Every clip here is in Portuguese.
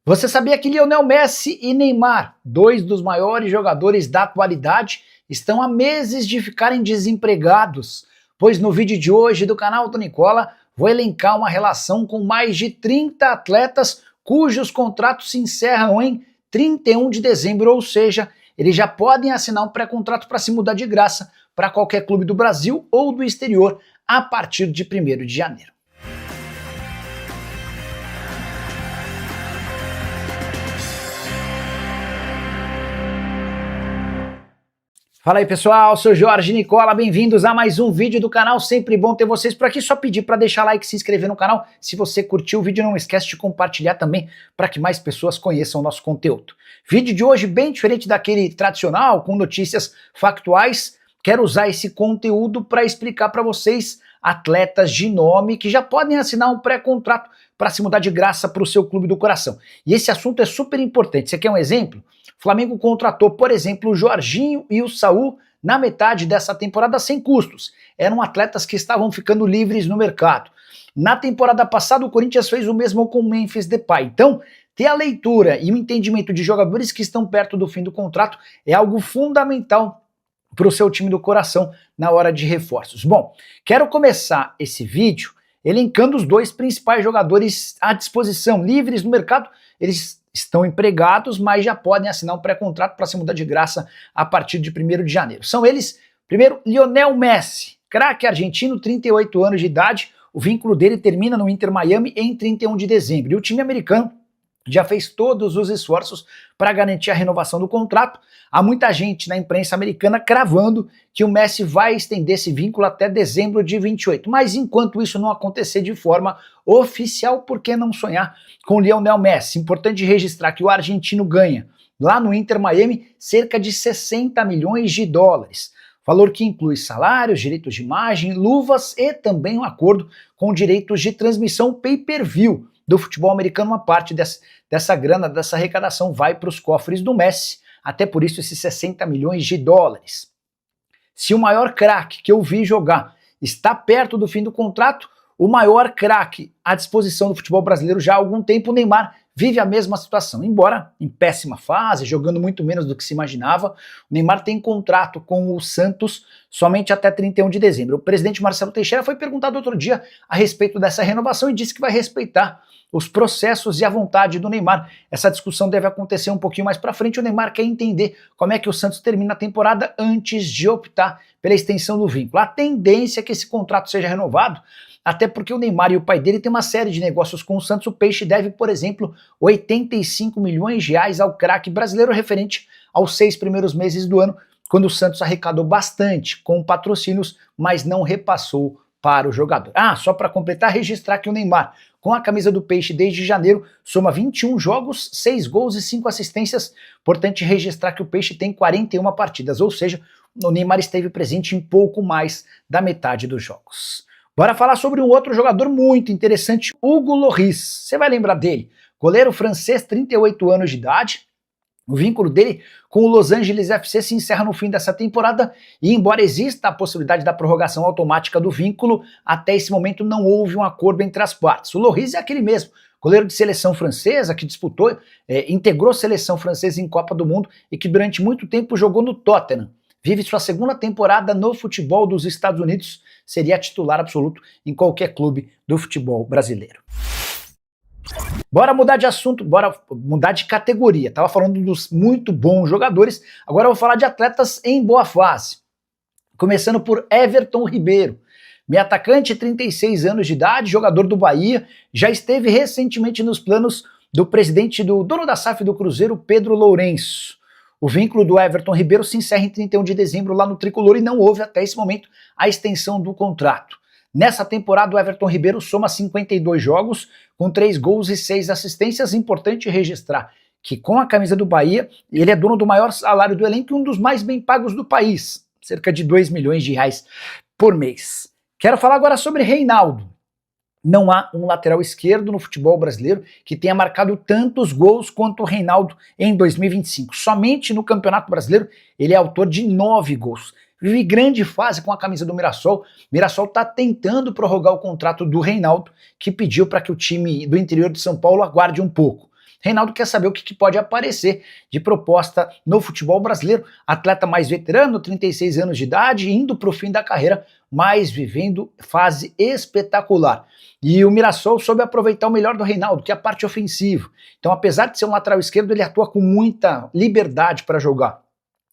Você sabia que Lionel Messi e Neymar, dois dos maiores jogadores da atualidade, estão há meses de ficarem desempregados? Pois no vídeo de hoje do canal do Nicola, vou elencar uma relação com mais de 30 atletas cujos contratos se encerram em 31 de dezembro, ou seja, eles já podem assinar um pré-contrato para se mudar de graça para qualquer clube do Brasil ou do exterior a partir de 1º de janeiro. Fala aí pessoal, sou Jorge Nicola, bem-vindos a mais um vídeo do canal, sempre bom ter vocês por aqui, só pedir para deixar like e se inscrever no canal, se você curtiu o vídeo não esquece de compartilhar também para que mais pessoas conheçam o nosso conteúdo. Vídeo de hoje bem diferente daquele tradicional, com notícias factuais, quero usar esse conteúdo para explicar para vocês atletas de nome que já podem assinar um pré-contrato para se mudar de graça para o seu clube do coração. E esse assunto é super importante, você quer um exemplo? O Flamengo contratou, por exemplo, o Jorginho e o Saul na metade dessa temporada sem custos. Eram atletas que estavam ficando livres no mercado. Na temporada passada, o Corinthians fez o mesmo com o Memphis Depay. Então, ter a leitura e o entendimento de jogadores que estão perto do fim do contrato é algo fundamental para o seu time do coração na hora de reforços. Bom, quero começar esse vídeo elencando os dois principais jogadores à disposição, livres no mercado. Eles estão empregados, mas já podem assinar um pré-contrato para se mudar de graça a partir de 1º de janeiro. São eles, primeiro, Lionel Messi, craque argentino, 38 anos de idade, o vínculo dele termina no Inter Miami em 31 de dezembro. E o time americano já fez todos os esforços para garantir a renovação do contrato. Há muita gente na imprensa americana cravando que o Messi vai estender esse vínculo até dezembro de 28. Mas enquanto isso não acontecer de forma oficial, por que não sonhar com o Lionel Messi? Importante registrar que o argentino ganha, lá no Inter Miami, cerca de 60 milhões de dólares. Valor que inclui salários, direitos de imagem, luvas e também um acordo com direitos de transmissão pay-per-view do futebol americano. Uma parte dessa grana, dessa arrecadação vai para os cofres do Messi, até por isso esses 60 milhões de dólares. Se o maior craque que eu vi jogar está perto do fim do contrato, o maior craque à disposição do futebol brasileiro já há algum tempo, o Neymar, vive a mesma situação. Embora em péssima fase, jogando muito menos do que se imaginava, o Neymar tem contrato com o Santos somente até 31 de dezembro. O presidente Marcelo Teixeira foi perguntado outro dia a respeito dessa renovação e disse que vai respeitar os processos e a vontade do Neymar. Essa discussão deve acontecer um pouquinho mais para frente. O Neymar quer entender como é que o Santos termina a temporada antes de optar pela extensão do vínculo. A tendência é que esse contrato seja renovado, até porque o Neymar e o pai dele têm uma série de negócios com o Santos. O Peixe deve, por exemplo, 85 milhões de reais ao craque brasileiro referente aos 6 primeiros meses do ano, quando o Santos arrecadou bastante com patrocínios, mas não repassou para o jogador. Só para completar, registrar que o Neymar, com a camisa do Peixe desde janeiro, soma 21 jogos, 6 gols e 5 assistências. Importante registrar que o Peixe tem 41 partidas, ou seja, o Neymar esteve presente em pouco mais da metade dos jogos. Bora falar sobre um outro jogador muito interessante, Hugo Lloris. Você vai lembrar dele, goleiro francês, 38 anos de idade. O vínculo dele com o Los Angeles FC se encerra no fim dessa temporada e, embora exista a possibilidade da prorrogação automática do vínculo, até esse momento não houve um acordo entre as partes. O Lloris é aquele mesmo, goleiro de seleção francesa que disputou, integrou a seleção francesa em Copa do Mundo e que durante muito tempo jogou no Tottenham. Vive sua segunda temporada no futebol dos Estados Unidos, seria titular absoluto em qualquer clube do futebol brasileiro. Bora mudar de assunto, bora mudar de categoria. Tava falando dos muito bons jogadores, agora eu vou falar de atletas em boa fase. Começando por Everton Ribeiro. Meio atacante, 36 anos de idade, jogador do Bahia, já esteve recentemente nos planos do presidente do dono da SAF do Cruzeiro, Pedro Lourenço. O vínculo do Everton Ribeiro se encerra em 31 de dezembro lá no Tricolor e não houve até esse momento a extensão do contrato. Nessa temporada o Everton Ribeiro soma 52 jogos, com 3 gols e 6 assistências. Importante registrar que com a camisa do Bahia, ele é dono do maior salário do elenco e um dos mais bem pagos do país, cerca de 2 milhões de reais por mês. Quero falar agora sobre Reinaldo. Não há um lateral esquerdo no futebol brasileiro que tenha marcado tantos gols quanto o Reinaldo em 2025. Somente no Campeonato Brasileiro ele é autor de 9 gols. Vive grande fase com a camisa do Mirassol. Mirassol está tentando prorrogar o contrato do Reinaldo, que pediu para que o time do interior de São Paulo aguarde um pouco. Reinaldo quer saber o que pode aparecer de proposta no futebol brasileiro. Atleta mais veterano, 36 anos de idade, indo para o fim da carreira, mas vivendo fase espetacular. E o Mirassol soube aproveitar o melhor do Reinaldo, que é a parte ofensiva. Então, apesar de ser um lateral esquerdo, ele atua com muita liberdade para jogar.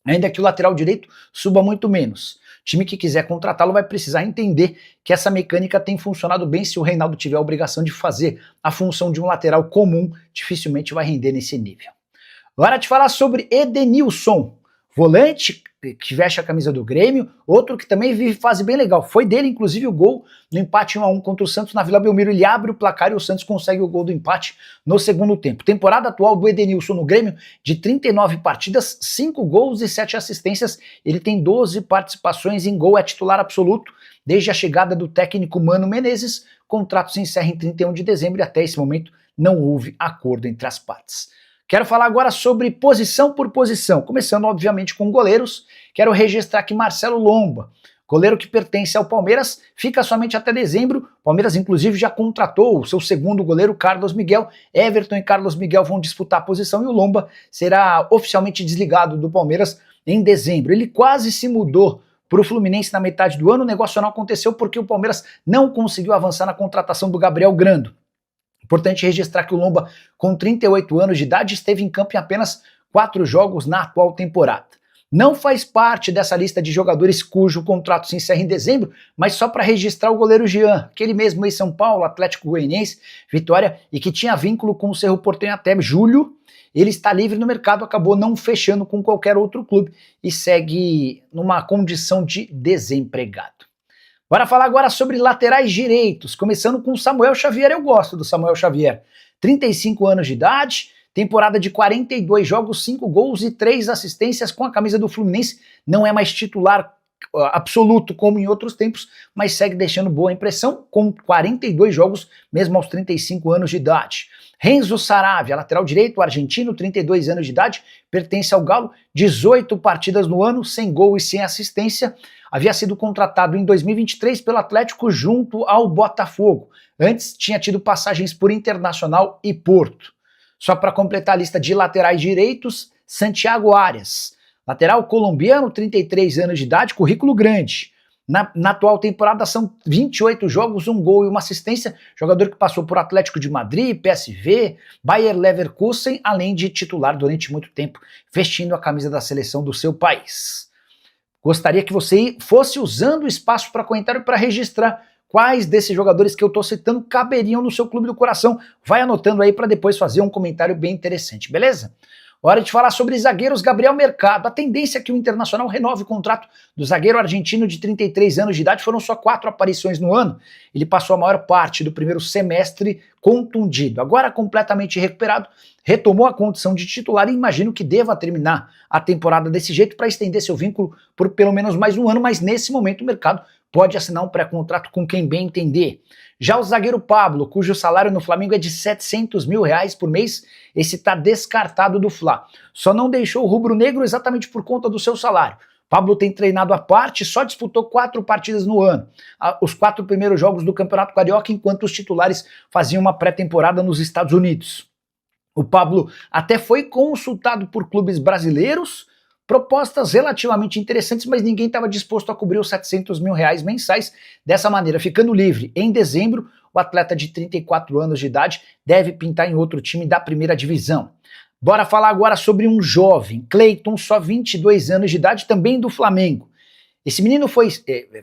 Ainda que o lateral direito suba muito menos. O time que quiser contratá-lo vai precisar entender que essa mecânica tem funcionado bem. Se o Reinaldo tiver a obrigação de fazer a função de um lateral comum, dificilmente vai render nesse nível. Agora te falar sobre Edenilson, volante que veste a camisa do Grêmio, outro que também vive fase bem legal. Foi dele, inclusive, o gol no empate 1-1 contra o Santos na Vila Belmiro. Ele abre o placar e o Santos consegue o gol do empate no segundo tempo. Temporada atual do Edenilson no Grêmio, de 39 partidas, 5 gols e 7 assistências. Ele tem 12 participações em gol, é titular absoluto. Desde a chegada do técnico Mano Menezes, contrato se encerra em 31 de dezembro e até esse momento não houve acordo entre as partes. Quero falar agora sobre posição por posição, começando obviamente com goleiros. Quero registrar aqui Marcelo Lomba, goleiro que pertence ao Palmeiras, fica somente até dezembro. O Palmeiras inclusive já contratou o seu segundo goleiro, Carlos Miguel. Everton e Carlos Miguel vão disputar a posição e o Lomba será oficialmente desligado do Palmeiras em dezembro. Ele quase se mudou para o Fluminense na metade do ano, o negócio não aconteceu porque o Palmeiras não conseguiu avançar na contratação do Gabriel Grando. Importante registrar que o Lomba, com 38 anos de idade, esteve em campo em apenas 4 jogos na atual temporada. Não faz parte dessa lista de jogadores cujo contrato se encerra em dezembro, mas só para registrar o goleiro Jean, aquele mesmo ex-São Paulo, Atlético Goianiense, Vitória, e que tinha vínculo com o Cerro Porteño até julho. Ele está livre no mercado, acabou não fechando com qualquer outro clube e segue numa condição de desempregado. Bora falar agora sobre laterais direitos, começando com Samuel Xavier. Eu gosto do Samuel Xavier. 35 anos de idade, temporada de 42 jogos, 5 gols e 3 assistências com a camisa do Fluminense. Não é mais titular absoluto como em outros tempos, mas segue deixando boa impressão com 42 jogos, mesmo aos 35 anos de idade. Renzo Saravia, lateral direito, argentino, 32 anos de idade, pertence ao Galo, 18 partidas no ano, sem gol e sem assistência. Havia sido contratado em 2023 pelo Atlético junto ao Botafogo. Antes tinha tido passagens por Internacional e Porto. Só para completar a lista de laterais direitos, Santiago Arias, lateral colombiano, 33 anos de idade, currículo grande. Na atual temporada são 28 jogos, 1 gol e 1 assistência, jogador que passou por Atlético de Madrid, PSV, Bayer Leverkusen, além de titular durante muito tempo, vestindo a camisa da seleção do seu país. Gostaria que você fosse usando o espaço para comentário para registrar quais desses jogadores que eu estou citando caberiam no seu clube do coração. Vai anotando aí para depois fazer um comentário bem interessante, beleza? Hora de falar sobre zagueiros. Gabriel Mercado. A tendência é que o Internacional renove o contrato do zagueiro argentino de 33 anos de idade. Foram só 4 aparições no ano. Ele passou a maior parte do primeiro semestre contundido. Agora completamente recuperado, retomou a condição de titular e imagino que deva terminar a temporada desse jeito para estender seu vínculo por pelo menos mais um ano, mas nesse momento o Mercado pode assinar um pré-contrato com quem bem entender. Já o zagueiro Pablo, cujo salário no Flamengo é de R$700 mil por mês, esse está descartado do Fla. Só não deixou o rubro-negro exatamente por conta do seu salário. Pablo tem treinado à parte, só disputou 4 partidas no ano. Os 4 primeiros jogos do Campeonato Carioca, enquanto os titulares faziam uma pré-temporada nos Estados Unidos. O Pablo até foi consultado por clubes brasileiros, propostas relativamente interessantes, mas ninguém estava disposto a cobrir os R$700 mil mensais. Dessa maneira, ficando livre em dezembro, o atleta de 34 anos de idade deve pintar em outro time da primeira divisão. Bora falar agora sobre um jovem, Cleiton, só 22 anos de idade, também do Flamengo. Esse menino foi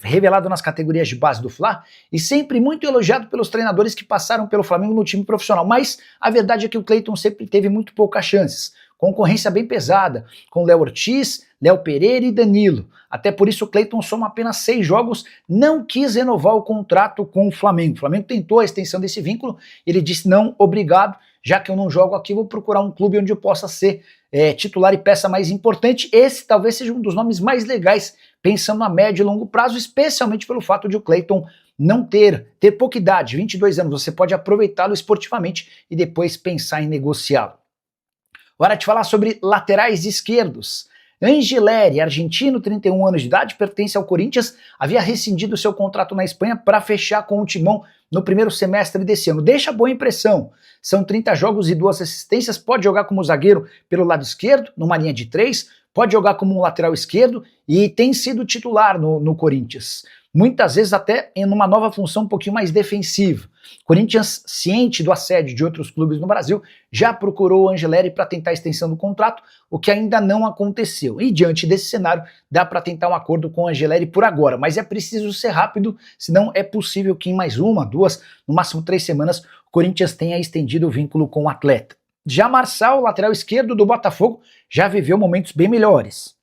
revelado nas categorias de base do Fla e sempre muito elogiado pelos treinadores que passaram pelo Flamengo no time profissional, mas a verdade é que o Cleiton sempre teve muito poucas chances. Concorrência bem pesada, com Léo Ortiz, Léo Pereira e Danilo. Até por isso o Cleiton soma apenas 6 jogos, não quis renovar o contrato com o Flamengo. O Flamengo tentou a extensão desse vínculo, ele disse não, obrigado, já que eu não jogo aqui, vou procurar um clube onde eu possa ser titular e peça mais importante. Esse talvez seja um dos nomes mais legais, pensando a médio e longo prazo, especialmente pelo fato de o Cleiton não ter pouca idade, 22 anos, você pode aproveitá-lo esportivamente e depois pensar em negociá-lo. Hora de falar sobre laterais esquerdos. Angileri, argentino, 31 anos de idade, pertence ao Corinthians, havia rescindido seu contrato na Espanha para fechar com o Timão no primeiro semestre desse ano. Deixa boa impressão. São 30 jogos e 2 assistências, pode jogar como zagueiro pelo lado esquerdo, numa linha de 3, pode jogar como um lateral esquerdo e tem sido titular no Corinthians. Muitas vezes até em uma nova função um pouquinho mais defensiva. Corinthians, ciente do assédio de outros clubes no Brasil, já procurou o Angileri para tentar a extensão do contrato, o que ainda não aconteceu. E diante desse cenário, dá para tentar um acordo com o Angileri por agora, mas é preciso ser rápido, senão é possível que em mais 1, 2, no máximo 3 semanas, o Corinthians tenha estendido o vínculo com o atleta. Já Marçal, lateral esquerdo do Botafogo, já viveu momentos bem melhores.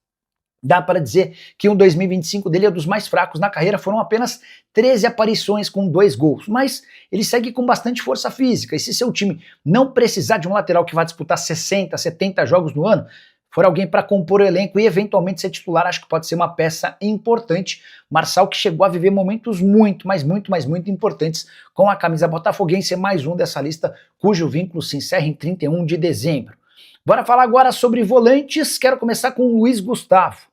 Dá para dizer que o 2025 dele é dos mais fracos na carreira, foram apenas 13 aparições com 2 gols, mas ele segue com bastante força física, e se seu time não precisar de um lateral que vai disputar 60, 70 jogos no ano, for alguém para compor o elenco e eventualmente ser titular, acho que pode ser uma peça importante. Marçal, que chegou a viver momentos muito importantes com a camisa botafoguense, é mais um dessa lista cujo vínculo se encerra em 31 de dezembro. Bora falar agora sobre volantes, quero começar com o Luiz Gustavo.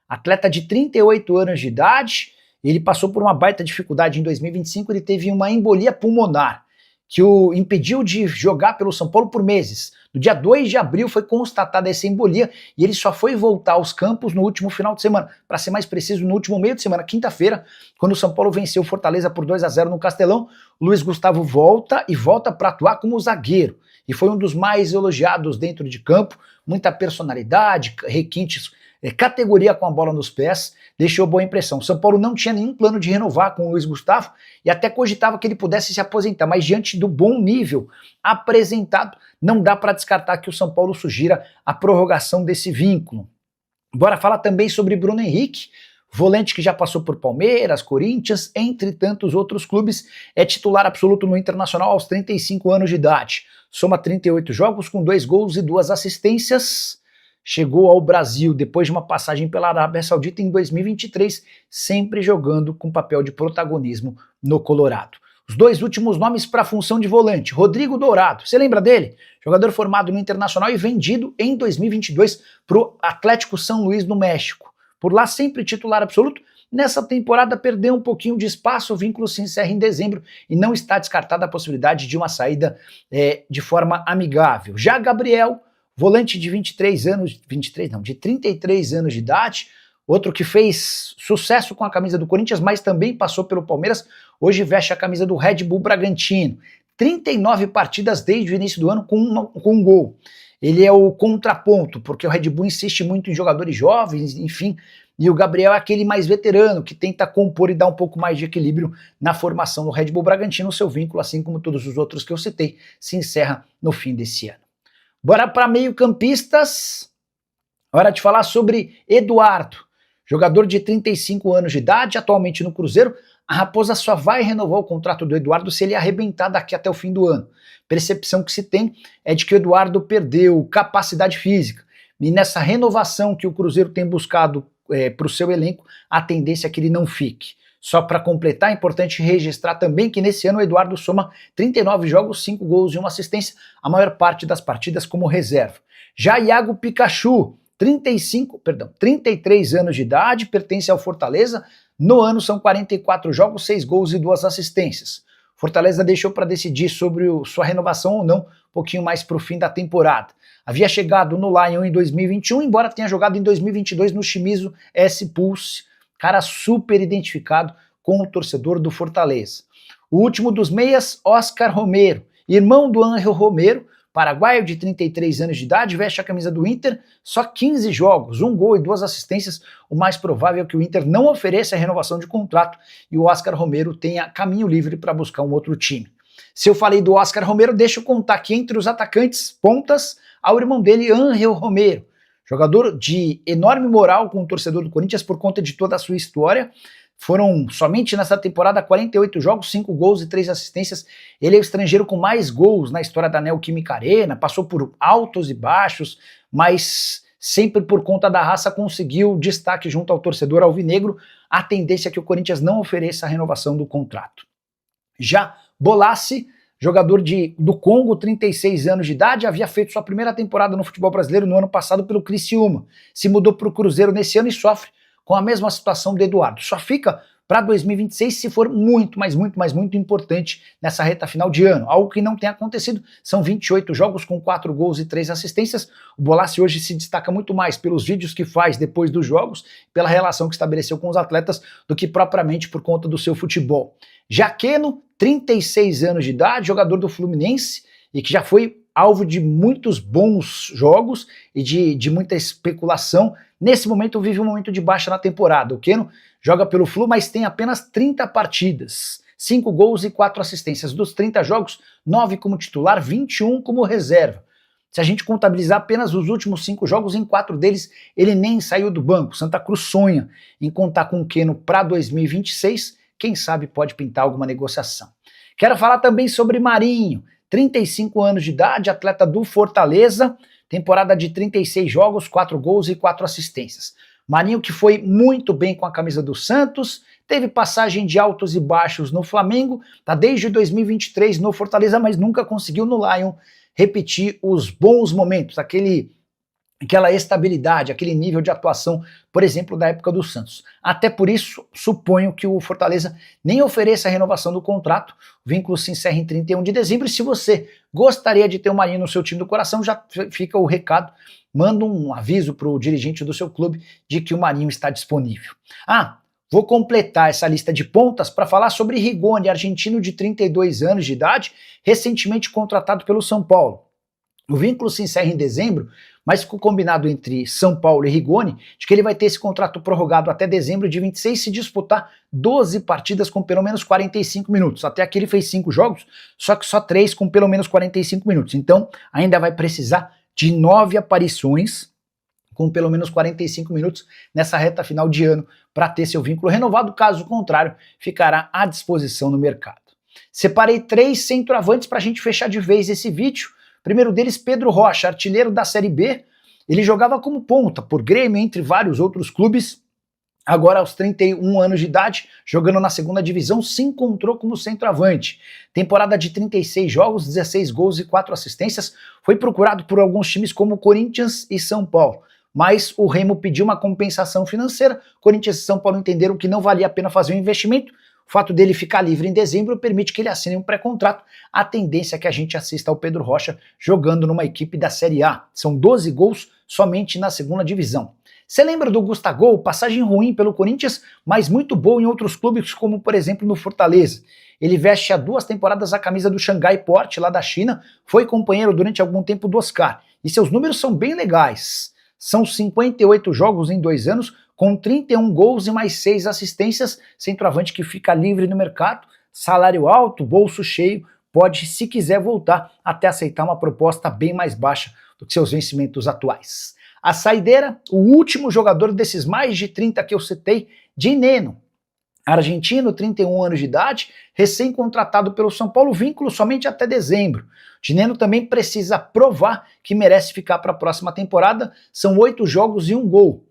Atleta de 38 anos de idade, ele passou por uma baita dificuldade em 2025, ele teve uma embolia pulmonar, que o impediu de jogar pelo São Paulo por meses. No dia 2 de abril foi constatada essa embolia e ele só foi voltar aos campos no último final de semana, para ser mais preciso, no último meio de semana, quinta-feira, quando o São Paulo venceu o Fortaleza por 2-0 no Castelão. O Luiz Gustavo volta para atuar como zagueiro, e foi um dos mais elogiados dentro de campo, muita personalidade, requintes, categoria com a bola nos pés, deixou boa impressão. São Paulo não tinha nenhum plano de renovar com o Luiz Gustavo e até cogitava que ele pudesse se aposentar, mas diante do bom nível apresentado, não dá para descartar que o São Paulo sugira a prorrogação desse vínculo. Bora falar também sobre Bruno Henrique, volante que já passou por Palmeiras, Corinthians, entre tantos outros clubes, é titular absoluto no Internacional aos 35 anos de idade. Soma 38 jogos com 2 gols e 2 assistências. Chegou ao Brasil depois de uma passagem pela Arábia Saudita em 2023, sempre jogando com papel de protagonismo no Colorado. Os 2 últimos nomes para a função de volante: Rodrigo Dourado, você lembra dele? Jogador formado no Internacional e vendido em 2022 para o Atlético São Luís no México. Por lá sempre titular absoluto, nessa temporada perdeu um pouquinho de espaço, o vínculo se encerra em dezembro e não está descartada a possibilidade de uma saída de forma amigável. Já Gabriel, volante de 33 anos de idade, outro que fez sucesso com a camisa do Corinthians, mas também passou pelo Palmeiras, hoje veste a camisa do Red Bull Bragantino. 39 partidas desde o início do ano com um gol. Ele é o contraponto, porque o Red Bull insiste muito em jogadores jovens, enfim, e o Gabriel é aquele mais veterano, que tenta compor e dar um pouco mais de equilíbrio na formação do Red Bull Bragantino. O seu vínculo, assim como todos os outros que eu citei, se encerra no fim desse ano. Bora para meio-campistas. Hora de falar sobre Eduardo, jogador de 35 anos de idade, atualmente no Cruzeiro. A Raposa só vai renovar o contrato do Eduardo se ele arrebentar daqui até o fim do ano. Percepção que se tem é de que o Eduardo perdeu capacidade física. E nessa renovação que o Cruzeiro tem buscado para o seu elenco, a tendência é que ele não fique. Só para completar, é importante registrar também que nesse ano o Eduardo soma 39 jogos, 5 gols e 1 assistência, a maior parte das partidas como reserva. Já Iago Pikachu, 33 anos de idade, pertence ao Fortaleza. No ano são 44 jogos, 6 gols e 2 assistências. Fortaleza deixou para decidir sobre sua renovação ou não um pouquinho mais para o fim da temporada. Havia chegado no Lyon em 2021, embora tenha jogado em 2022 no Shimizu S-Pulse, cara super identificado com o torcedor do Fortaleza. O último dos meias, Oscar Romero, irmão do Ángel Romero, paraguaio de 33 anos de idade, veste a camisa do Inter, só 15 jogos, 1 gol e 2 assistências. O mais provável é que o Inter não ofereça a renovação de contrato e o Oscar Romero tenha caminho livre para buscar um outro time. Se eu falei do Oscar Romero, deixa eu contar que entre os atacantes pontas, há o irmão dele, Ángel Romero, jogador de enorme moral com o torcedor do Corinthians por conta de toda a sua história. Foram somente nessa temporada 48 jogos, 5 gols e 3 assistências. Ele é o estrangeiro com mais gols na história da Neoquímica Arena, passou por altos e baixos, mas sempre por conta da raça conseguiu destaque junto ao torcedor alvinegro. A tendência é que o Corinthians não ofereça a renovação do contrato. Já Bolassi, jogador do Congo, 36 anos de idade, havia feito sua primeira temporada no futebol brasileiro no ano passado pelo Criciúma. Se mudou para o Cruzeiro nesse ano e sofre com a mesma situação do Eduardo. Só fica para 2026 se for muito, mas muito importante nessa reta final de ano. Algo que não tem acontecido. São 28 jogos com 4 gols e 3 assistências. O Bolassi hoje se destaca muito mais pelos vídeos que faz depois dos jogos, pela relação que estabeleceu com os atletas, do que propriamente por conta do seu futebol. Jaqueno, 36 anos de idade, jogador do Fluminense e que já foi alvo de muitos bons jogos e de muita especulação. Nesse momento vive um momento de baixa na temporada. O Keno joga pelo Flu, mas tem apenas 30 partidas, 5 gols e 4 assistências. Dos 30 jogos, 9 como titular, 21 como reserva. Se a gente contabilizar apenas os últimos 5 jogos, em 4 deles ele nem saiu do banco. Santa Cruz sonha em contar com o Keno para 2026, quem sabe pode pintar alguma negociação. Quero falar também sobre Marinho, 35 anos de idade, atleta do Fortaleza, temporada de 36 jogos, 4 gols e 4 assistências. Marinho que foi muito bem com a camisa do Santos, teve passagem de altos e baixos no Flamengo, tá desde 2023 no Fortaleza, mas nunca conseguiu no Lion repetir os bons momentos, aquela estabilidade, aquele nível de atuação, por exemplo, da época do Santos. Até por isso, suponho que o Fortaleza nem ofereça a renovação do contrato, o vínculo se encerra em 31 de dezembro, e se você gostaria de ter o Marinho no seu time do coração, já fica o recado, manda um aviso para o dirigente do seu clube de que o Marinho está disponível. Vou completar essa lista de pontas para falar sobre Rigoni, argentino de 32 anos de idade, recentemente contratado pelo São Paulo. O vínculo se encerra em dezembro, mas ficou combinado entre São Paulo e Rigoni de que ele vai ter esse contrato prorrogado até dezembro de 26 se disputar 12 partidas com pelo menos 45 minutos. Até aqui ele fez 5 jogos, só que só 3 com pelo menos 45 minutos. Então ainda vai precisar de 9 aparições com pelo menos 45 minutos nessa reta final de ano para ter seu vínculo renovado, caso contrário, ficará à disposição no mercado. Separei 3 centroavantes para a gente fechar de vez esse vídeo. Primeiro deles, Pedro Rocha, artilheiro da Série B. Ele jogava como ponta por Grêmio, entre vários outros clubes. Agora, aos 31 anos de idade, jogando na segunda divisão, se encontrou como centroavante. Temporada de 36 jogos, 16 gols e 4 assistências. Foi procurado por alguns times como Corinthians e São Paulo. Mas o Remo pediu uma compensação financeira. Corinthians e São Paulo entenderam que não valia a pena fazer um investimento. O fato dele ficar livre em dezembro permite que ele assine um pré-contrato. A tendência é que a gente assista ao Pedro Rocha jogando numa equipe da Série A. São 12 gols somente na segunda divisão. Você lembra do Gustavo? Passagem ruim pelo Corinthians, mas muito boa em outros clubes, como por exemplo no Fortaleza. Ele veste há 2 temporadas a camisa do Xangai Port, lá da China, foi companheiro durante algum tempo do Oscar. E seus números são bem legais. São 58 jogos em 2 anos, com 31 gols e mais 6 assistências, centroavante que fica livre no mercado, salário alto, bolso cheio, pode, se quiser, voltar até aceitar uma proposta bem mais baixa do que seus vencimentos atuais. A saideira, o último jogador desses mais de 30 que eu citei, Dineno, argentino, 31 anos de idade, recém-contratado pelo São Paulo, vínculo somente até dezembro. Dineno também precisa provar que merece ficar para a próxima temporada, são 8 jogos e 1 gol.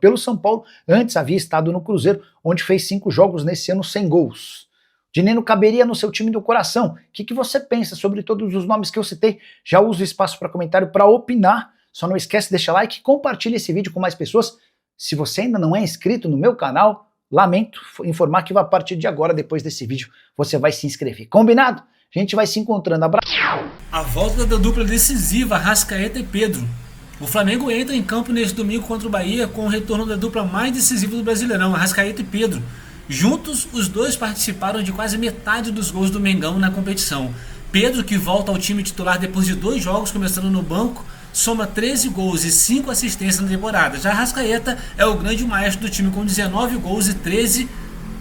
Pelo São Paulo, antes havia estado no Cruzeiro, onde fez 5 jogos nesse ano sem gols. Dineno caberia no seu time do coração. O que você pensa sobre todos os nomes que eu citei? Já usa o espaço para comentário para opinar. Só não esquece de deixar like e compartilha esse vídeo com mais pessoas. Se você ainda não é inscrito no meu canal, lamento informar que a partir de agora, depois desse vídeo, você vai se inscrever. Combinado? A gente vai se encontrando. Abraço. A volta da dupla decisiva, Arrascaeta e Pedro. O Flamengo entra em campo neste domingo contra o Bahia com o retorno da dupla mais decisiva do Brasileirão, Arrascaeta e Pedro. Juntos, os dois participaram de quase metade dos gols do Mengão na competição. Pedro, que volta ao time titular depois de 2 jogos começando no banco, soma 13 gols e 5 assistências na temporada. Já Arrascaeta é o grande maestro do time com 19 gols e 13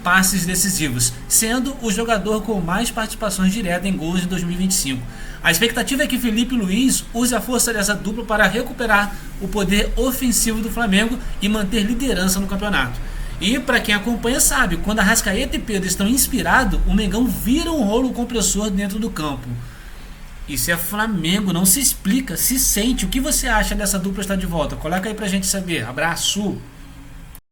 passes decisivos, sendo o jogador com mais participações diretas em gols em 2025. A expectativa é que Felipe Luiz use a força dessa dupla para recuperar o poder ofensivo do Flamengo e manter liderança no campeonato. E para quem acompanha sabe, quando Arrascaeta e Pedro estão inspirados, o Mengão vira um rolo compressor dentro do campo. Isso é Flamengo, não se explica, se sente. O que você acha dessa dupla estar de volta? Coloca aí pra gente saber. Abraço!